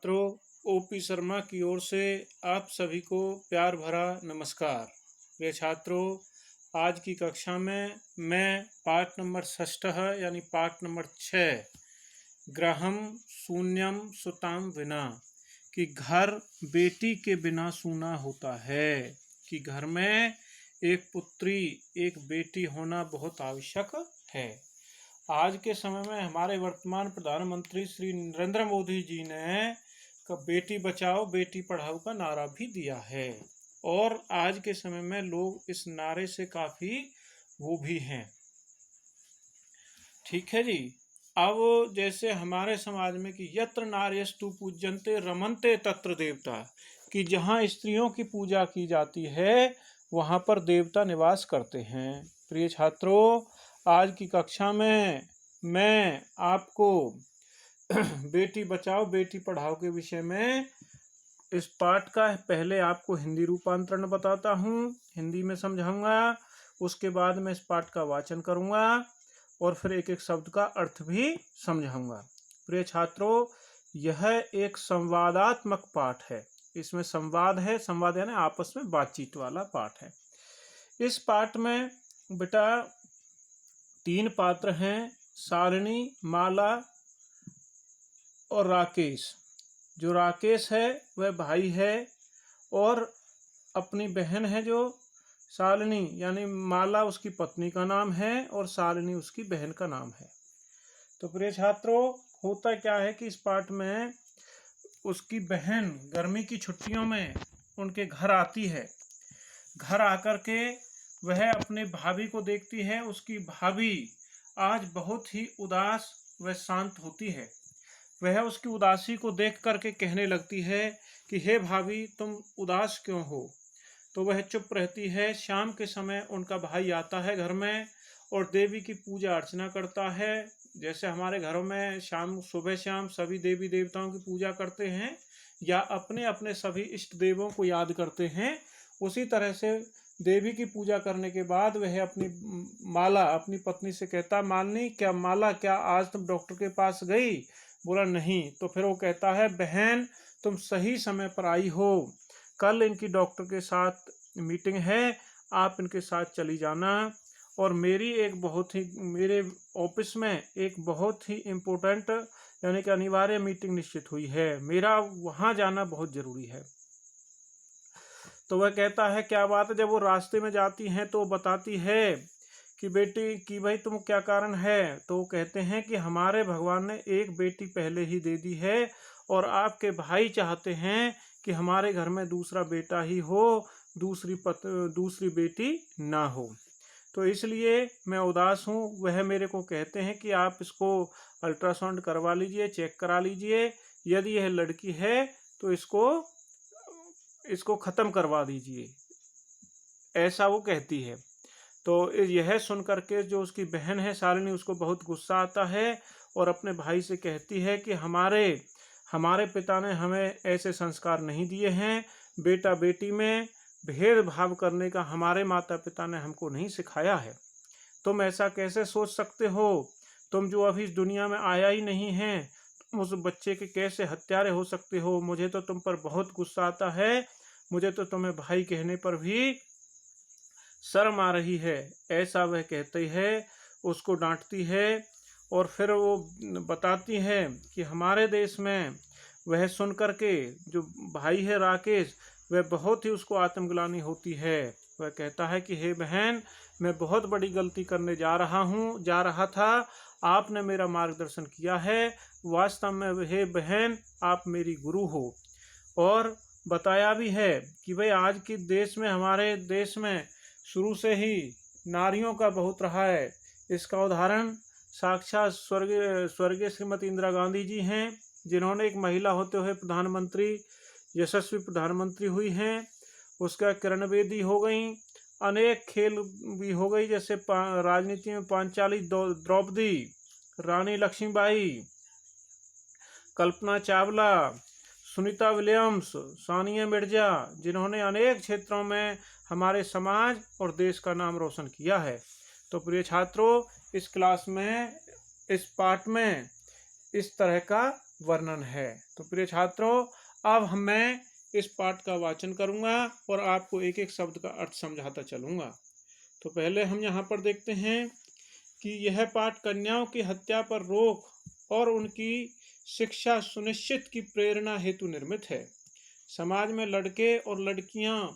छात्रों, ओपी शर्मा की ओर से आप सभी को प्यार भरा नमस्कार। प्रिय छात्रों, आज की कक्षा में मैं पाठ नंबर 6 यानी पाठ नंबर 6 गृहम शून्यम सुताम विना कि घर बेटी के बिना सूना होता है, कि घर में एक पुत्री एक बेटी होना बहुत आवश्यक है। आज के समय में हमारे वर्तमान प्रधानमंत्री श्री नरेंद्र मोदी जी ने बेटी बचाओ बेटी पढ़ाओ का नारा भी दिया है और आज के समय में लोग इस नारे से काफ़ी वो भी हैं। ठीक है जी। अब जैसे हमारे समाज में कि यत्र नार्यस्तु पूज्यन्ते रमन्ते तत्र देवता, कि जहाँ स्त्रियों की पूजा की जाती है वहाँ पर देवता निवास करते हैं। प्रिय छात्रों, आज की कक्षा में मैं आपको बेटी बचाओ बेटी पढ़ाओ के विषय में इस पाठ का पहले आपको हिंदी रूपांतरण बताता हूँ, हिंदी में समझाऊंगा। उसके बाद मैं इस पाठ का वाचन करूंगा और फिर एक एक शब्द का अर्थ भी समझाऊंगा। प्रिय छात्रों, यह एक संवादात्मक पाठ है। इसमें संवाद है, संवाद यानी आपस में बातचीत वाला पाठ है। इस पाठ में बेटा 3 पात्र हैं, शालिनी, माला और राकेश। जो राकेश है वह भाई है और अपनी बहन है जो शालिनी यानी माला उसकी पत्नी का नाम है और शालिनी उसकी बहन का नाम है। तो प्रिय छात्रों, होता क्या है कि इस पाठ में उसकी बहन गर्मी की छुट्टियों में उनके घर आती है। घर आकर के वह अपने भाभी को देखती है। उसकी भाभी आज बहुत ही उदास व शांत होती है। वह उसकी उदासी को देख करके कहने लगती है कि हे भाभी, तुम उदास क्यों हो। तो वह चुप रहती है। शाम के समय उनका भाई आता है घर में और देवी की पूजा अर्चना करता है। जैसे हमारे घरों में सुबह शाम सभी देवी देवताओं की पूजा करते हैं या अपने अपने सभी इष्ट देवों को याद करते हैं, उसी तरह से देवी की पूजा करने के बाद वह अपनी माला अपनी पत्नी से कहता, मालनी क्या, माला क्या आज तुम डॉक्टर के पास गई। बोला नहीं। तो फिर वो कहता है, बहन तुम सही समय पर आई हो, कल इनकी डॉक्टर के साथ मीटिंग है, आप इनके साथ चली जाना। और मेरे ऑफिस में एक बहुत ही इम्पोर्टेंट यानी कि अनिवार्य मीटिंग निश्चित हुई है, मेरा वहाँ जाना बहुत ज़रूरी है। तो वह कहता है क्या बात है। जब वो रास्ते में जाती हैं तो बताती है कि बेटी कि भाई तुम क्या कारण है। तो वो कहते हैं कि हमारे भगवान ने एक बेटी पहले ही दे दी है और आपके भाई चाहते हैं कि हमारे घर में दूसरा बेटा ही हो, दूसरी बेटी ना हो। तो इसलिए मैं उदास हूँ। वह मेरे को कहते हैं कि आप इसको अल्ट्रासाउंड करवा लीजिए, चेक करा लीजिए, यदि यह लड़की है तो इसको ख़त्म करवा दीजिए, ऐसा वो कहती है। तो यह सुन करके जो उसकी बहन है शालिनी, उसको बहुत गुस्सा आता है और अपने भाई से कहती है कि हमारे पिता ने हमें ऐसे संस्कार नहीं दिए हैं, बेटा बेटी में भेदभाव करने का हमारे माता पिता ने हमको नहीं सिखाया है। तुम ऐसा कैसे सोच सकते हो, तुम जो अभी इस दुनिया में आया ही नहीं है, तुम उस बच्चे के कैसे हत्यारे हो सकते हो। मुझे तो तुम पर बहुत गुस्सा आता है, मुझे तो तुम्हें भाई कहने पर भी शर्म आ रही है, ऐसा वह कहती है। उसको डांटती है और फिर वो बताती है कि हमारे देश में वह सुन करके जो भाई है राकेश, वह बहुत ही उसको आत्मग्लानि होती है। वह कहता है कि हे बहन, मैं बहुत बड़ी गलती करने जा रहा था, आपने मेरा मार्गदर्शन किया है, वास्तव में हे बहन आप मेरी गुरु हो। और बताया भी है कि भाई आज के देश में, हमारे देश में शुरू से ही नारियों का बहुत रहा है। इसका उदाहरण साक्षात स्वर्गीय श्रीमती इंदिरा गांधी जी हैं, जिन्होंने एक महिला होते हुए यशस्वी प्रधानमंत्री हुई हैं। उसका किरण बेदी हो गई, अनेक खेल भी हो गई, जैसे राजनीति में पांचाली द्रौपदी, रानी लक्ष्मीबाई, कल्पना चावला, सुनीता विलियम्स, सानिया मिर्जा, जिन्होंने अनेक क्षेत्रों में हमारे समाज और देश का नाम रोशन किया है। तो प्रिय छात्रों, इस क्लास में इस पाठ में इस तरह का वर्णन है। तो प्रिय छात्रों, अब मैं इस पाठ का वाचन करूंगा और आपको एक एक शब्द का अर्थ समझाता चलूंगा। तो पहले हम यहाँ पर देखते हैं कि यह पाठ कन्याओं की हत्या पर रोक और उनकी शिक्षा सुनिश्चित की प्रेरणा हेतु निर्मित है। समाज में लड़के और लड़कियां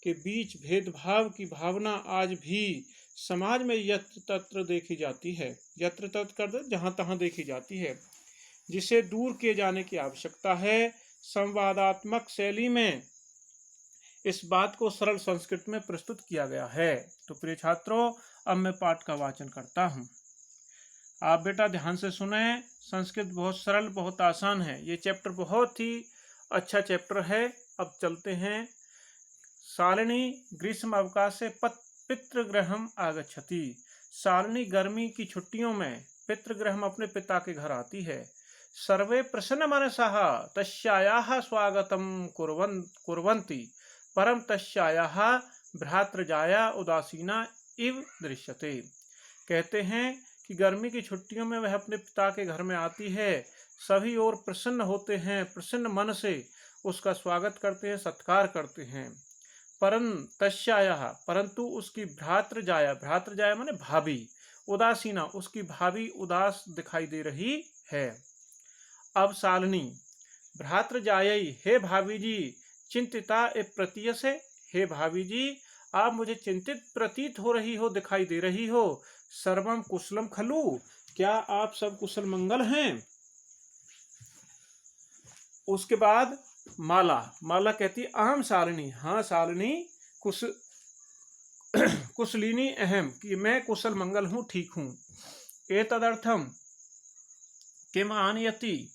के बीच भेदभाव की भावना आज भी समाज में यत्र तत्र देखी जाती है। यत्र तत्र कर जहां तहां देखी जाती है, जिसे दूर किए जाने की आवश्यकता है। संवादात्मक शैली में इस बात को सरल संस्कृत में प्रस्तुत किया गया है। तो प्रिय छात्रों, अब मैं पाठ का वाचन करता हूँ। आप बेटा ध्यान से सुने। संस्कृत बहुत सरल, बहुत आसान है। ये चैप्टर बहुत ही अच्छा चैप्टर है। अब चलते हैं। शालिनी ग्रीष्म अवकाशे पितृगृहम आगच्छति। शालिनी गर्मी की छुट्टियों में पितृगृहम अपने पिता के घर आती है। सर्वे प्रसन्न मनसः तस्यायाः स्वागतं कुर्वन्ति, परम तस्यायाः भ्रातृजाया उदासीना इव दृश्यते। कहते हैं कि गर्मी की छुट्टियों में वह अपने पिता के घर में आती है। सभी और प्रसन्न होते हैं, प्रसन्न मन से उसका स्वागत करते हैं, सत्कार करते हैं। परम तस्यायाः, परंतु उसकी भ्रातृजाया माने भाभी, उदासीना, उसकी भाभी उदास दिखाई दे रही है। अब शालिनी भ्रातृजायई, हे भाभी जी, चिंतिता ए प्रतीयसे, हे भाभी जी आप मुझे चिंतित प्रतीत हो रही हो, दिखाई दे रही हो। सर्वम कुशलम खलु, क्या आप सब कुशल मंगल हैं। उसके बाद माला कहती अहम शालिनी, हाँ शालिनी कुशलिनी अहम, कि मैं कुशल मंगल हूँ, ठीक हूँ। एतदर्थम किम आनयति,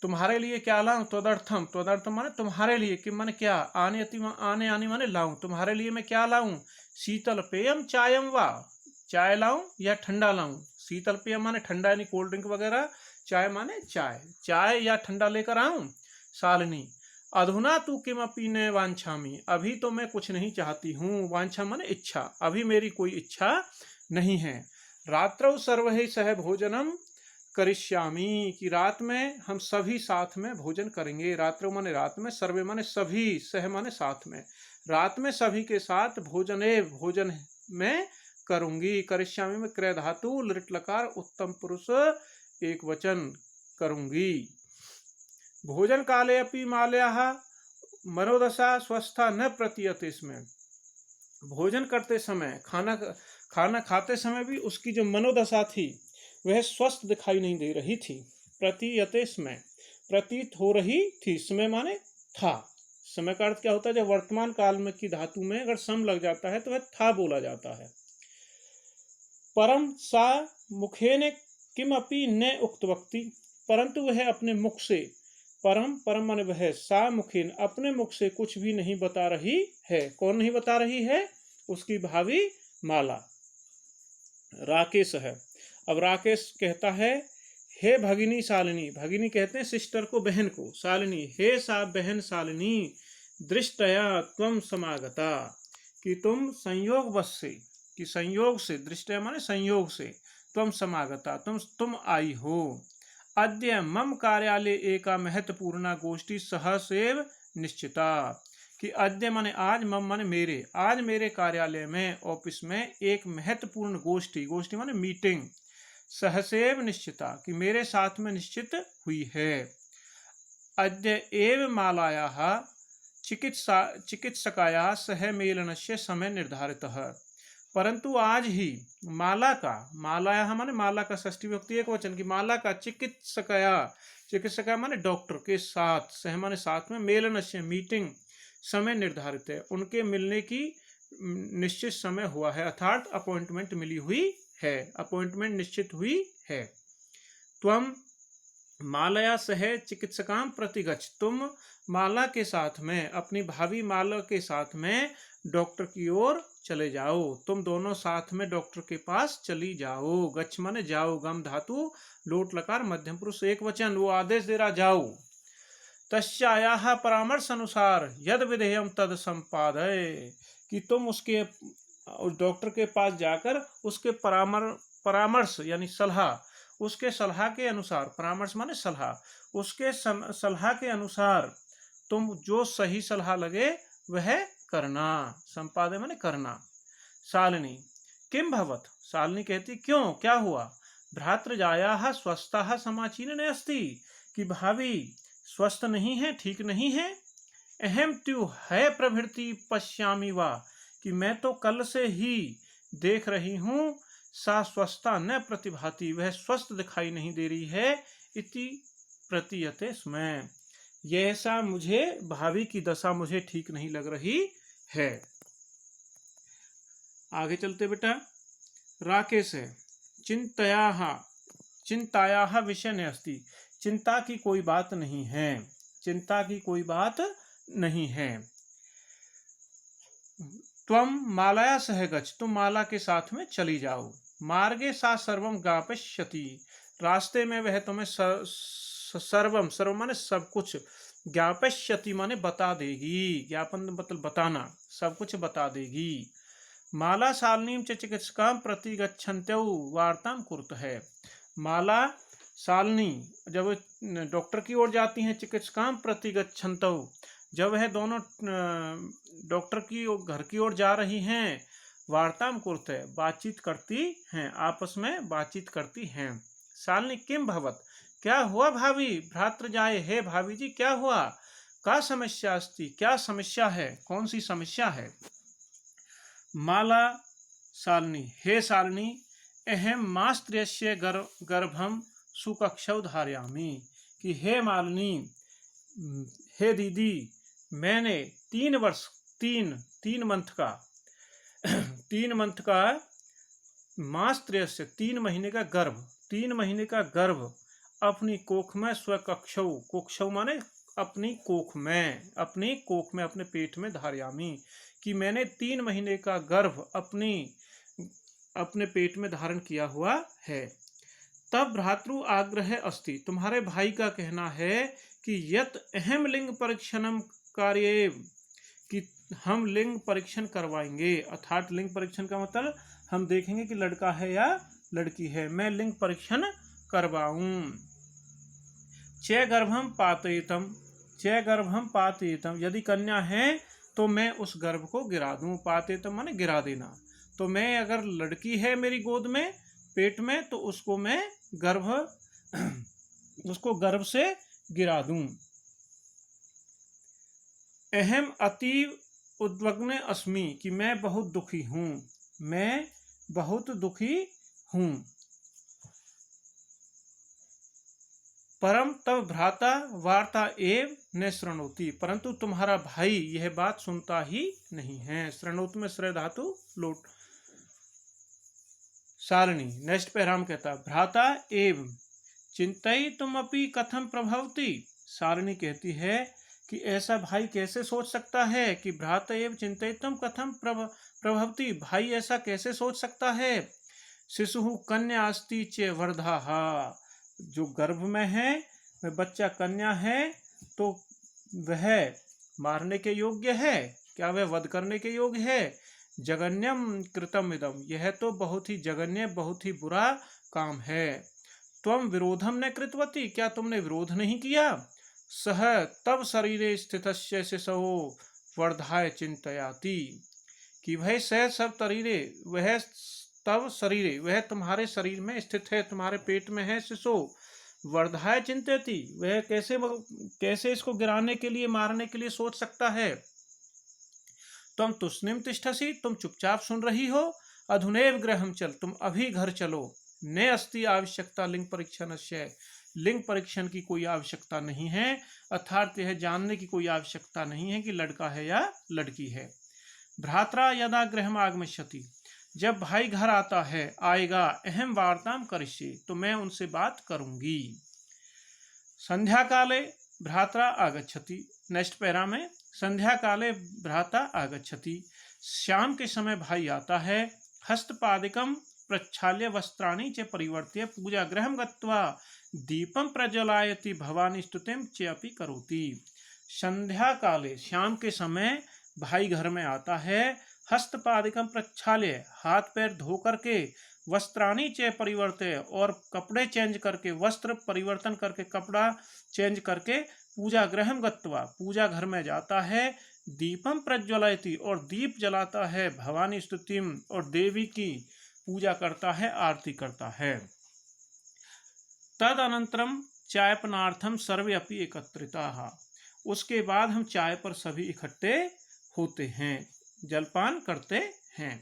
तुम्हारे लिए क्या लाऊं। त्वदर्थम माने तुम्हारे लिए, किम माने क्या, आनयति आने आने माने लाऊं, तुम्हारे लिए मैं क्या लाऊं। शीतल पेयम चायम वा, चाय लाऊं या ठंडा लाऊं। शीतल पेयम माने ठंडा यानी कोल्ड ड्रिंक वगैरह, चाय माने चाय या ठंडा लेकर आऊं। शालिनी अधुना तू किमपि न वांछामि, अभी तो मैं कुछ नहीं चाहती हूँ। वांछा माने इच्छा, अभी मेरी कोई इच्छा नहीं है। रात्रौ सर्वैः सह भोजनम करिष्यामि, कि रात में हम सभी साथ में भोजन करेंगे। रात्रौ माने रात में, सर्वे माने सभी, सह माने साथ में, रात में सभी के साथ भोजन में करूंगी। करिष्यामि में क्रय धातु, लिट लकार, उत्तम पुरुष एक वचन, करूंगी। भोजन काले अपि माल्याः मनोदशा स्वस्था न प्रतीयते, इसमें भोजन करते समय, खाना खाते समय भी उसकी जो मनोदशा थी वह स्वस्थ दिखाई नहीं दे रही थी। प्रतीयते में प्रतीत हो रही थी, समय माने था। समय का अर्थ क्या होता है, जब वर्तमान काल में की धातु में अगर सम लग जाता है तो वह था बोला जाता है। परम सा मुखेन किमपि न उक्तवक्ति, परंतु वह अपने मुख से, परम माने वह, सा मुखेन अपने मुख से कुछ भी नहीं बता रही है। कौन नहीं बता रही है, उसकी भाभी माला। राकेश है। अब राकेश कहता है हे भगिनी शालिनी, भगिनी कहते हैं सिस्टर को, बहन को। शालिनी, हे सा बहन शालिनी, दृष्टया त्वम समागता, कि तुम संयोगवश से, कि संयोग से, दृष्टया माने संयोग से, त्वम समागता, तुम आई हो। अद्य मम कार्यालय एका महत्वपूर्ण गोष्ठी सहसेव निश्चिता, कि अद्य माने आज, मम माने मेरे, आज मेरे कार्यालय में, ऑफिस में एक महत्वपूर्ण गोष्ठी माने मीटिंग, सहसेव निश्चिता, कि मेरे साथ में निश्चित हुई है। अद्य एव मालायाः चिकित्सकायाः सह मेलनस्य समय निर्धारितः, परंतु आज ही मालायाः माने माला का षष्ठी विभक्ति एक वचन, की माला का चिकित्सका माने डॉक्टर के साथ, सह माने साथ में, मेलनस्य मीटिंग, समय निर्धारित है, उनके मिलने की निश्चित समय हुआ है, अर्थात अपॉइंटमेंट मिली हुई है, अपॉइंटमेंट निश्चित हुई है। त्वम मालया सह चिकित्सकाम प्रतिगच्छ, तुम माला के साथ में, अपनी भाभी माला के साथ में डॉक्टर की ओर चले जाओ। तुम दोनों साथ में डॉक्टर के पास चली जाओ। गच्छ माने जाओ, गम धातु, लोट लकार, मध्यम पुरुष एक वचन, वो आदेश दे रहा, जाओ। तस्यायाः परामर्श अनुसार यद विधेयम तद संपादय, कि तुम उसके डॉक्टर के पास जाकर उसके परामर्श यानी सलाह, उसके सलाह के अनुसार, परामर्श माने सलाह, उसके सलाह के अनुसार तुम जो सही सलाह लगे वह करना। संपादे माने करना। शालिनी किम भवत, शालिनी कहती क्यों, क्या हुआ। भ्रातृजायाः स्वस्थः समाचीनने अस्ति, कि भाभी स्वस्थ नहीं है, ठीक नहीं है। अहम त्यू है प्रभृति पश्यामि वा, कि मैं तो कल से ही देख रही हूँ। सा स्वस्था न प्रतिभाति, वह स्वस्थ दिखाई नहीं दे रही है। इति प्रतीयते स्म, यह ऐसा मुझे भाभी की दशा मुझे ठीक नहीं लग रही है। आगे चलते बेटा। राकेश है चिंतायाः विषय न अस्ति, चिंता की कोई बात नहीं है, चिंता की कोई बात नहीं है। त्वं मालाया सह गच्छ, तुम माला के साथ में चली जाओ। मार्गे सा सर्वम ज्ञापयिष्यति, रास्ते में वह तुम्हें सर्वम, सर्व माने सब कुछ, ज्ञापयिष्यति माने बता देगी, ज्ञापन मतलब बताना, सब कुछ बता देगी। माला शालिनीं च चिकित्सकां प्रति गच्छन्त्यौ वार्तां कुरुतः, माला शालिनी जब डॉक्टर की ओर जाती हैं, चिकित्सकां प्रति गच्छन्तौ, जब वह दोनों डॉक्टर की घर की ओर जा रही हैं, वार्तां कुरुतः बातचीत करती हैं, आपस में बातचीत करती हैं। शालिनी किम भवत, क्या हुआ भाभी। भ्रातृजाये, हे भाभी जी क्या हुआ। का समस्या अस्ति, क्या समस्या है, कौन सी समस्या है। माला शालिनी, हे शालिनी, अहम मास्त्र्यस्य गर्भम सुकक्षौ धारयामि, कि हे मालिनी, हे दीदी, मैंने 3 वर्ष 3 मंथ का मास्त्र्यस्य 3 महीने का गर्भ, 3 महीने का गर्भ अपनी कोख में, स्वकक्षौ, कोक्षौ माने अपनी कोख में, अपनी कोख में, अपने पेट में, धारयामी, कि मैंने 3 महीने का गर्भ अपने पेट में धारण किया हुआ है। तब भ्रातृ आग्रह अस्ति, तुम्हारे भाई का कहना है कि यत अहम लिंग परीक्षणम कार्ये, कि हम लिंग परीक्षण करवाएंगे, अर्थात लिंग परीक्षण का मतलब हम देखेंगे कि लड़का है या लड़की है, मैं लिंग परीक्षण करवाऊं। च गर्भम पातयितम, च गर्भम पातयितम, यदि कन्या है तो मैं उस गर्भ को गिरा दूं। पातयितम माने गिरा देना, तो मैं अगर लड़की है मेरी गोद में, पेट में, तो उसको मैं उसको गर्भ से गिरा दूं। अहम अतीव उद्विग्न अस्मि, कि मैं बहुत दुखी हूं, मैं बहुत दुखी हूं। परम तब भ्राता वार्ता एव न शृणोति, परंतु तुम्हारा भाई यह बात सुनता ही नहीं है। शृणोति में श्रेय धातु लोट। शालिनी नेक्स्ट पैराम कहता, भ्राता एव चिंतयितुमपि कथम प्रभवति, शालिनी कहती है कि ऐसा भाई कैसे सोच सकता है, कि भ्राता एव चिंतयितुम कथम प्रभवति, भाई ऐसा कैसे सोच सकता है। शिशु कन्या अस्ति च वर्धाहा, जो गर्भ में है वह बच्चा कन्या है, तो वह मारने के योग्य है, क्या वह वध करने के योग्य है। जगन्यम कृतम इदम, यह तो बहुत ही जगन्य, बहुत ही बुरा काम है। त्वम विरोधम न कृतवती, क्या तुमने विरोध नहीं किया। सह तब शरीरे स्थितस्य शिशो वर्धाय चिंतयाति, कि वह सह सब शरीरे, वह तब शरीरे, वह तुम्हारे शरीर में स्थित है, तुम्हारे पेट में है शिशु। वर्धाय चिंतयति, वह कैसे इसको गिराने के लिए, मारने के लिए सोच सकता है। तुम तुष्णिम तिष्ठसि, तुम चुपचाप सुन रही हो। अधुनैव गृहं चल, तुम अभी घर चलो। ने अस्ति आवश्यकता लिंग परीक्षणस्य, लिंग परीक्षण की कोई आवश्यकता नहीं है, अर्थात यह जानने की कोई आवश्यकता नहीं है कि लड़का है या लड़की है। भ्रात्रा यदा गृहम आगमिष्यति, जब भाई घर आता है, आएगा, अहम वार्ताम करिष्ये, तो मैं उनसे बात करूंगी। संध्या काले भ्रात्रा आगच्छति, नेक्स्ट पैरा में, संध्या काले भ्राता आगच्छति, शाम के समय भाई आता है। हस्तपादिकम प्रक्षाल्य वस्त्राणि च परिवर्त्य पूजा गृहं गत्वा दीपम प्रज्वलायति भवानी स्तुतिम च अपि करोति। संध्या काले, शाम के समय भाई घर में आता है। हस्तपादिकम प्रक्षाल्य, हाथ पैर धो करके, वस्त्राणि च परिवर्त्य, और कपड़े चेंज करके, वस्त्र परिवर्तन करके, कपड़ा चेंज करके, पूजा गृहम गत्वा, पूजा घर में जाता है, दीपम प्रज्वलयति, और दीप जलाता है, भवानी स्तुतिम, और देवी की पूजा करता है, आरती करता है। तद अनंतरम चायपनार्थम सर्वे अपि एकत्रिताः, उसके बाद हम चाय पर सभी इकट्ठे होते हैं, जलपान करते हैं।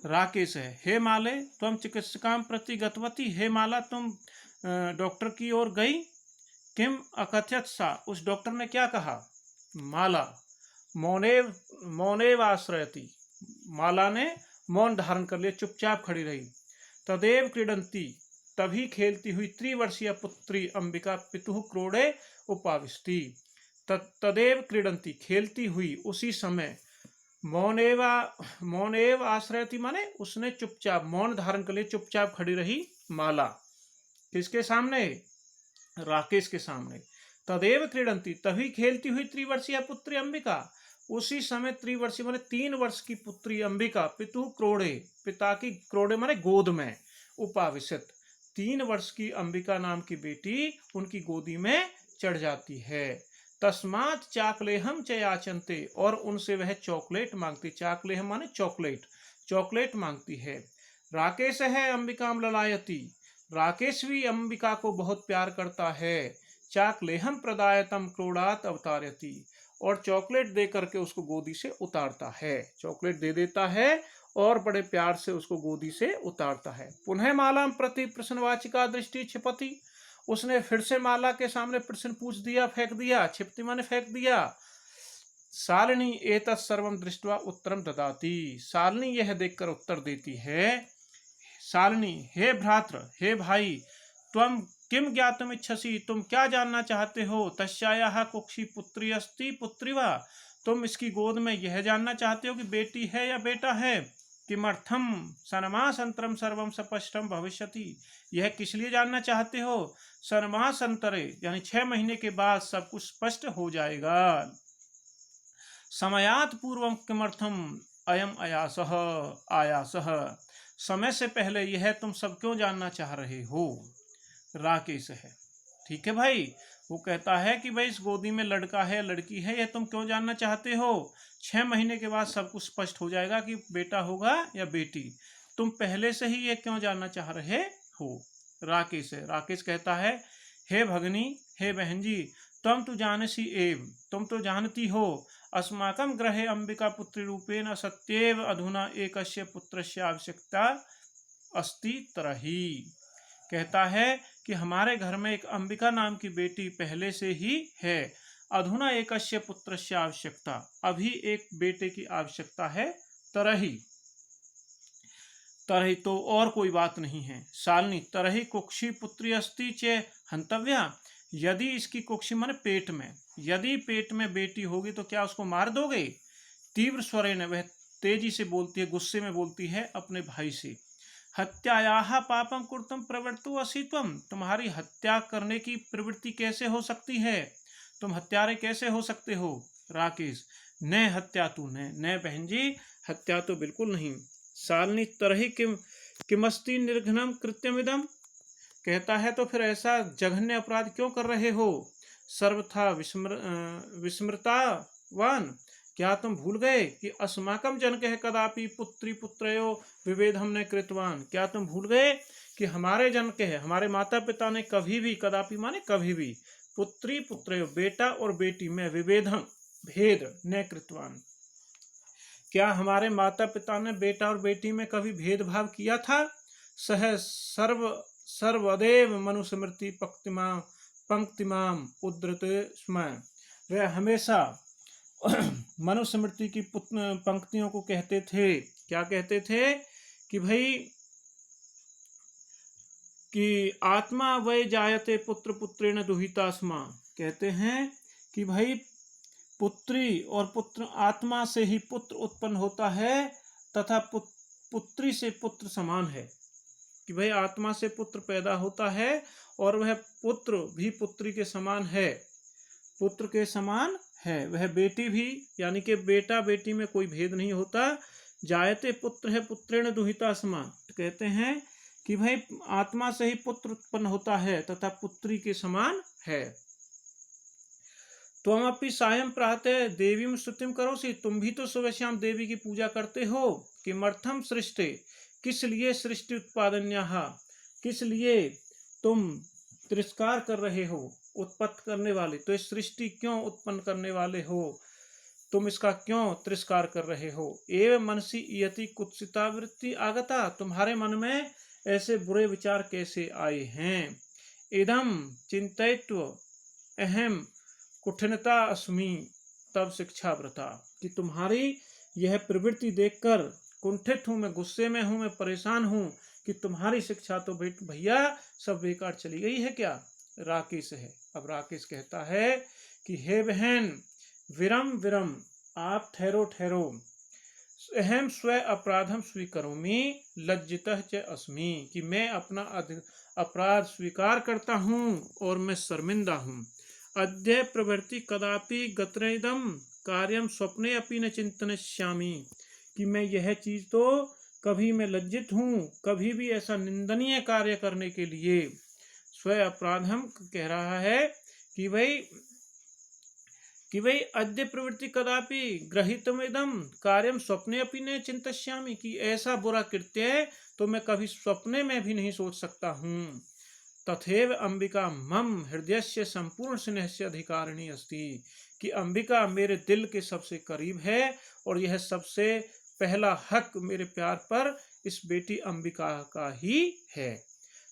राकेश है, हे माले तुम चिकित्सकाम प्रति गतवती, हे माला तुम डॉक्टर की ओर गई। किम अकथयत सा, उस डॉक्टर ने क्या कहा। माला मौनेव आश्रयती, माला ने मौन धारण कर लिया, चुपचाप खड़ी रही। तदेव क्रीडंती, तभी खेलती हुई, त्रिवर्षीय पुत्री अंबिका पितुः क्रोड़े उपाविष्टि, तदेव क्रीडंती, खेलती हुई, उसी समय, मौनेव आश्रयती माने उसने चुपचाप मौन धारण कर लिए, चुपचाप खड़ी रही माला। किसके सामने, राकेश के सामने। तदेव क्रीडंती, तभी खेलती हुई, त्रिवर्षीय पुत्री अंबिका, उसी समय त्रिवर्षीय माने 3 वर्ष की पुत्री अंबिका, पितु क्रोड़े, पिता की, क्रोड़े माने गोद में, उपाविशत, 3 वर्ष की अंबिका नाम की बेटी उनकी गोदी में चढ़ जाती है। तस्मात् चाकलेहम च याचन्ते, और उनसे वह चॉकलेट मांगती, चाकलेहम माने चॉकलेट, चॉकलेट मांगती है। राकेश है अंबिकाम ललायती, राकेश भी अंबिका को बहुत प्यार करता है। चाकलेहम प्रदायतम क्रोड़ात अवतारयति, और चॉकलेट दे करके उसको गोदी से उतारता है, चॉकलेट दे देता है और बड़े प्यार से उसको गोदी से उतारता है। पुनः माला प्रति प्रश्नवाचिका दृष्टि क्षिपति, उसने फिर से माला के सामने प्रश्न पूछ दिया, फेंक दिया, क्षिपति माने फेंक दिया। शालिनी एतत् सर्वं दृष्ट्वा उत्तरम ददाति, शालिनी यह देखकर उत्तर देती है। शालिनी, हे भ्रात्र, हे भाई, त्वं किम ज्ञातुम इच्छसि, तुम क्या जानना चाहते हो। तस्यायाः कुक्षी पुत्री अस्ति पुत्री वा, तुम इसकी गोद में यह जानना चाहते हो कि बेटी है या बेटा है। किमर्थम सनमासंतरम सर्वम स्पष्टम भविष्यति, यह किस लिए जानना चाहते हो। सनमासंतरे यानी 6 महीने के बाद सब कुछ स्पष्ट हो जाएगा। समयात पूर्वम किमर्थम अयम आयासः, समय से पहले यह तुम सब क्यों जानना चाह रहे हो। राकेश है, ठीक है भाई, वो कहता है कि भाई इस गोदी में लड़का है लड़की है, यह तुम क्यों जानना चाहते हो। 6 महीने के बाद सब कुछ स्पष्ट हो जाएगा कि बेटा होगा या बेटी, तुम पहले से ही ये क्यों जानना चाह रहे हो। राकेश है, राकेश कहता है, हे भगनी, हे बहन जी, तुम तो जानसी एव, तुम तो जानती हो, अस्माकं गृहे अंबिका पुत्री रूपेण सत्येव अधुना एकस्य पुत्रस्य आवश्यकता अस्ति तरही। कहता है कि हमारे घर में एक अंबिका नाम की बेटी पहले से ही है। अधुना एकस्य पुत्रस्य आवश्यकता, अभी एक बेटे की आवश्यकता है। तरही, तरही तो और कोई बात नहीं है। शालिनी, तरही कुक्षी पुत्री अस्ति चे हंतव्या, यदि इसकी कुक्षी माने पेट में, यदि पेट में बेटी होगी तो क्या उसको मार दोगे। तीव्र स्वरेण, वह तेजी से बोलती है, गुस्से में बोलती है अपने भाई से। हत्यायाः पापम कुर्तम प्रवृत्तो असि त्वं, तुम्हारी हत्या करने की प्रवृत्ति कैसे हो सकती है, तुम हत्यारे कैसे हो सकते हो। राकेश, न हत्या तू, न बहन जी, हत्या तो बिल्कुल नहीं। शालिनी, तरही किमस्ति निर्घ्नम कृत्यमिदम, कहता है तो फिर ऐसा जघन्य अपराध क्यों कर रहे हो। सर्वथा विस्मृतावान, क्या तुम भूल गए कि अस्माकम जनकः कदापि पुत्री पुत्रयो विभेदम न कृतवान, क्या तुम भूल गए कि हमारे जनक है, हमारे माता पिता ने कभी भी, कदापि माने कभी भी, पुत्री पुत्रयो बेटा और बेटी में विभेदम भेद न कृतवान, क्या हमारे माता पिता ने बेटा और बेटी में कभी भेदभाव किया था। सह सर्वदेव मनुस्मृति पंक्तिमाम उद्धृत स्म, वह हमेशा मनुस्मृति की पंक्तियों को कहते थे। क्या कहते थे कि भाई कि आत्मा वै जायते पुत्र पुत्रेण दुहिता स्म, कहते हैं कि भाई पुत्री और पुत्र, आत्मा से ही पुत्र उत्पन्न होता है तथा पुत्री से पुत्र समान है, कि भाई आत्मा से पुत्र पैदा होता है और वह पुत्र भी पुत्री के समान है, पुत्र के समान है। वह बेटी भी, यानी कि बेटा बेटी में कोई भेद नहीं होता, जायते पुत्र है पुत्रेण दुहिता समा, कहते हैं कि भाई आत्मा से ही पुत्र उत्पन्न होता है तथा पुत्री के समान है। त्वमपि सायं प्रातः देवीं स्तुतिं करोसि, तुम भी तो सुबह शाम देवी की पूजा करते हो। किमर्थम सृष्टि, किस लिए सृष्टि उत्पादन्याः, किस लिए तुम तिरस्कार कर रहे हो, उत्पत्ति करने वाले, तो इस सृष्टि क्यों उत्पन्न करने वाले हो, तुम इसका क्यों तिरस्कार कर रहे हो। एवं मनसी यति कुत्सिता वृत्ति आगता, तुम्हारे मन में ऐसे बुरे विचार कैसे आए हैं। इदम चिंतयित्व अहम कुठिनता अस्मि तब शिक्षा व्रता, कि तुम्हारी यह प्रवृत्ति देखकर कुंठित हूं मैं, गुस्से में हूं मैं, परेशान हूं कि तुम्हारी शिक्षा तो भैया सब बेकार चली गई है क्या। राकेश है, अब राकेश कहता है कि हे बहन विरम विरम, आप ठहरो ठहरो, अहम स्व अपराधम स्वीकरोमि लज्जितः च अस्मि, कि मैं अपना अपराध स्वीकार करता हूँ और मैं शर्मिंदा हूँ। अद्य प्रवृत्ति कदापि गत्रेदम कार्यम स्वप्ने अपि न चिंतनश्यामि, कि मैं यह चीज तो कभी मैं लज्जित हूँ, कभी भी ऐसा निंदनीय कार्य करने के लिए। स्व अपराधम कह रहा है कि भाई अद्य प्रवृत्ति कदापि गृहीतमेदम कार्यम स्वप्ने अपि न चिंतश्यामि, कि ऐसा बुरा कृत्य तो मैं कभी स्वप्ने में भी नहीं सोच सकता हूँ। तथैव अंबिका मम हृदयस्य संपूर्ण स्नेहस्य अधिकारिणी अस्ति, कि अंबिका मेरे दिल के सबसे करीब है और यह सबसे पहला हक मेरे प्यार पर इस बेटी अंबिका का ही है।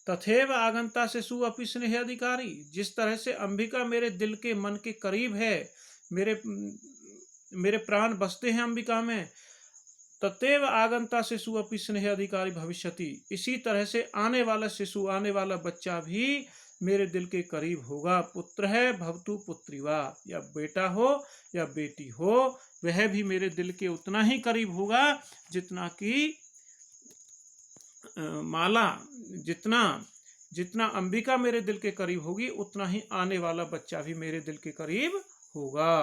तथैव आगंता शिशु अपि स्नेह अधिकारी, जिस तरह से अंबिका मेरे दिल के मन के करीब है, मेरे प्राण बसते हैं अंबिका में, तथैव आगंता शिशु अपि स्नेह अधिकारी भविष्यति, इसी तरह से आने वाला शिशु, आने वाला बच्चा भी मेरे दिल के करीब होगा। पुत्र है भवतु पुत्री वा, या बेटा हो या बेटी हो, वह भी मेरे दिल के उतना ही करीब होगा जितना कि माला, जितना अंबिका मेरे दिल के करीब होगी उतना ही आने वाला बच्चा भी मेरे दिल के करीब होगा।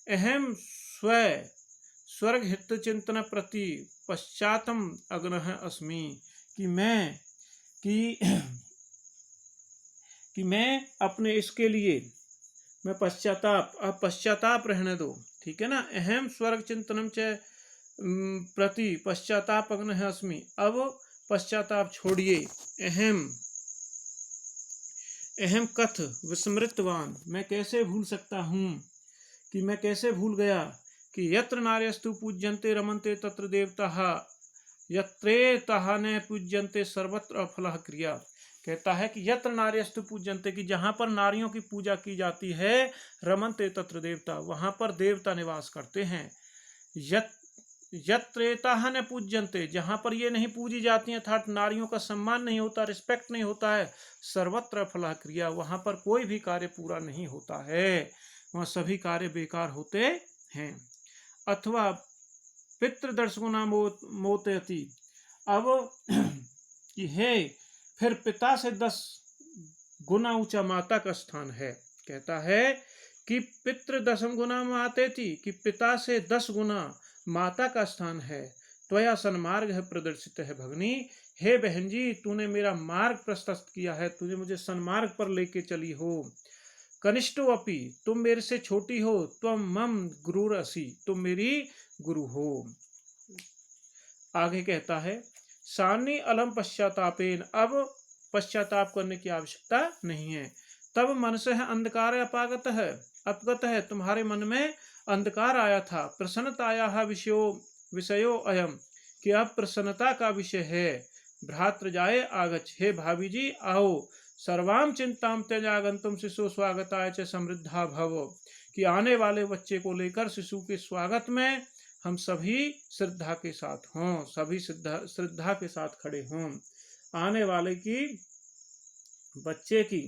अहम स्वर्ग हित चिंतन प्रति पश्चातम अग्नः अस्मि, कि मैं अपने इसके लिए मैं पश्चाताप रहने दो, ठीक है ना। अहम स्वर्ग चिंतनम च प्रति पश्चाताप अग्नः अस्मि, अब पश्चाताप छोड़िए। अहम कथ विस्मृतवान, मैं कैसे भूल सकता हूँ, कि मैं कैसे भूल गया कि यत्र नार्यस्तु पूज्यन्ते रमन्ते तत्र देवताः यत्रेताः न पूज्यन्ते सर्वत्र अफलः क्रिया, कहता है कि यत्र नार्यस्तु पूज्यन्ते, कि जहाँ पर नारियों की पूजा की जाती है, रमन्ते तत्र देवता, वहाँ पर देवता निवास करते हैं। यत्रेताः न पूज्यन्ते, जहाँ पर ये नहीं पूजी जाती हैं, अर्थात नारियों का सम्मान नहीं होता, रिस्पेक्ट नहीं होता है, सर्वत्र अफलः क्रिया, वहाँ पर कोई भी कार्य पूरा नहीं होता है, वहाँ सभी कार्य बेकार होते हैं। अथवा पितृदर्शगुना मोतयति, अब कि है फिर पिता से 10 गुना ऊंचा माता का स्थान है, कहता है कि पितृ 10 गुना मातेति, कि पिता से 10 गुना माता का स्थान है। त्वया सन्मार्ग है प्रदर्शित है भगनी, हे बहन जी तूने मेरा मार्ग प्रशस्त किया है, तूने मुझे सन्मार्ग पर लेके चली हो। कनिष्ठो अपि, तुम मेरे से छोटी हो, त्वम मम गुरुरसि, तुम मेरी गुरु हो। आगे कहता है सानी अलम पश्चातापेन, अब पश्चाताप करने की आवश्यकता नहीं है। तब मन से है अंधकार अपगत है, तुम्हारे मन में अंधकार आया था। प्रसन्नताया विषयो अयम, कि अब प्रसन्नता का विषय है। भ्रातृजाये आगच्छ, हे भाभी जी आओ। सर्वाम चिंताम त्यजागंतुम शिशु स्वागताय च समृद्धा भव, कि आने वाले बच्चे को लेकर शिशु के स्वागत में हम सभी श्रद्धा के साथ हों, सभी श्रद्धा के साथ खड़े हों। आने वाले की बच्चे की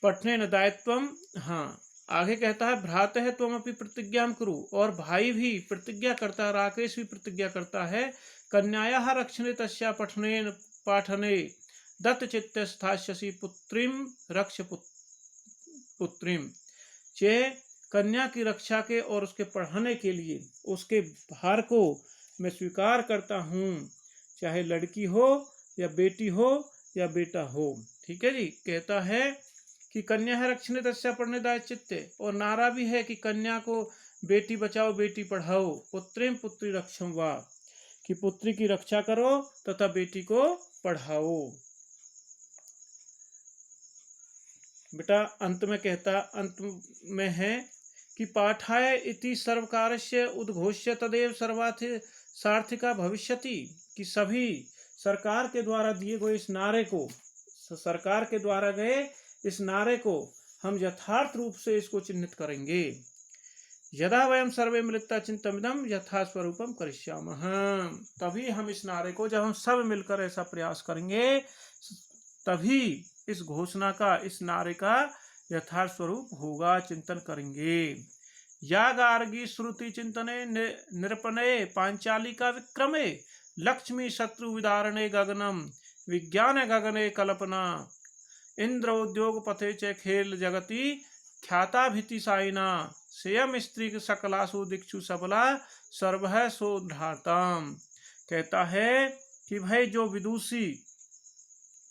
पठनेन दायित्वम, हाँ आगे कहता है भ्रात है तुम अपनी प्रतिज्ञा करो, और भाई भी प्रतिज्ञा करता है, राकेश भी प्रतिज्ञा करता है। कन्याया रक्षणे तस्या पाठने दत्त चित्त स्थास्यसि पुत्रीम रक्ष पुत्रीम चे कन्या की रक्षा के और उसके पढ़ाने के लिए उसके भार को मैं स्वीकार करता हूँ, चाहे लड़की हो या बेटी हो या बेटा हो। ठीक है जी। कहता है कि कन्या है रक्षणे तस्या परिणीताय चित्ते, और नारा भी है कि कन्या को बेटी बचाओ बेटी पढ़ाओ, पुत्रीम पुत्री रक्षम वा, कि पुत्री की रक्षा करो तथा बेटी को पढ़ाओ। बेटा अंत में कहता, अंत में है कि पाठाय इति सर्वकारस्य उद्घोष्य तदेव सर्वार्थ सार्थिका भविष्यति, कि सभी सरकार के द्वारा दिए गए इस नारे को, सरकार के द्वारा गए इस नारे को हम यथार्थ रूप से इसको चिन्हित करेंगे। यदा वयम सर्वे मिलित्वा चिंतनमिदं यथा स्वरूपम करिष्यामः, तभी हम इस नारे को, जब हम सब मिलकर ऐसा प्रयास करेंगे, तभी इस घोषणा का, इस नारे का यथार्थ स्वरूप होगा, चिंतन करेंगे। या गार्गी श्रुति चिंतने निरपने पांचाली का विक्रमे, लक्ष्मी शत्रु विदारणे गगनम विज्ञान गगने कल्पना, इंद्र उद्योग पथे च खेल जगति ख्याता भीति साइना, सेयम स्त्री सकलासु दिक्षु सबला सर्वह सोधाताम। कहता है कि भाई जो विदुषी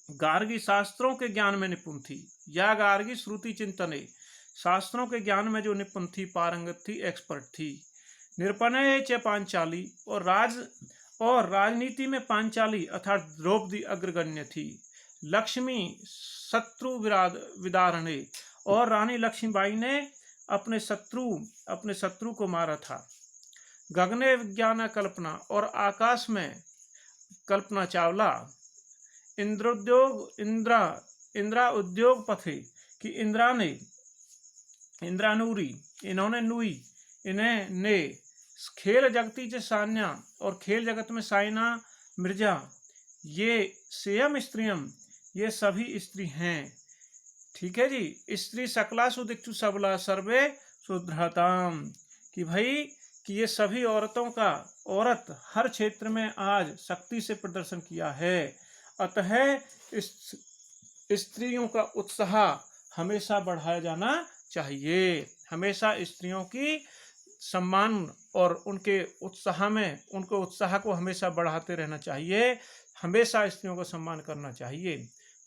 गार्गी शास्त्रों के ज्ञान में निपुण थी, या गार्गी श्रुति चिंतने, शास्त्रों के ज्ञान में जो निपुण थी, पारंगत थी, एक्सपर्ट थी, निरपनय च पांचाली, और राजनीति में पांचाली अर्थात द्रौपदी अग्रगण्य थी, लक्ष्मी शत्रु विदारणे, और रानी लक्ष्मीबाई ने अपने शत्रु को मारा था, गगने विज्ञान कल्पना, और आकाश में कल्पना चावला, इंद्रा उद्योग पथे, कि इंद्रानूरी, इन्होंने नुई, इन्हें ने, खेल जगती च सान्या, और खेल जगत में साइना मिर्जा, ये सेयम स्त्रियम, ये सभी स्त्री हैं। ठीक है जी। स्त्री सकलासु दिक्षु सबला सर्वे सुधृताम, कि भाई कि ये सभी औरत हर क्षेत्र में आज शक्ति से प्रदर्शन किया है, अतः स्त्रियों का उत्साह हमेशा बढ़ाया जाना चाहिए, हमेशा स्त्रियों की सम्मान और उनके उत्साह को हमेशा बढ़ाते रहना चाहिए, हमेशा स्त्रियों को सम्मान करना चाहिए।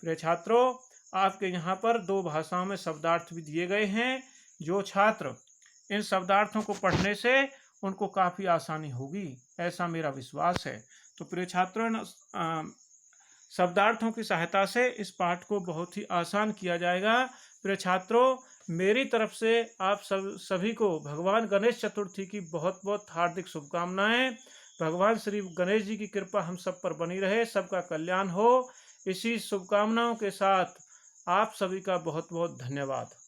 प्रिय छात्रों, आपके यहाँ पर 2 भाषाओं में शब्दार्थ भी दिए गए हैं, जो छात्र इन शब्दार्थों को पढ़ने से उनको काफ़ी आसानी होगी, ऐसा मेरा विश्वास है। तो प्रिय छात्रों, शब्दार्थों की सहायता से इस पाठ को बहुत ही आसान किया जाएगा। प्रिय छात्रों, मेरी तरफ से आप सभी को भगवान गणेश चतुर्थी की बहुत बहुत हार्दिक शुभकामनाएं। भगवान श्री गणेश जी की कृपा हम सब पर बनी रहे, सबका कल्याण हो। इसी शुभकामनाओं के साथ आप सभी का बहुत बहुत धन्यवाद।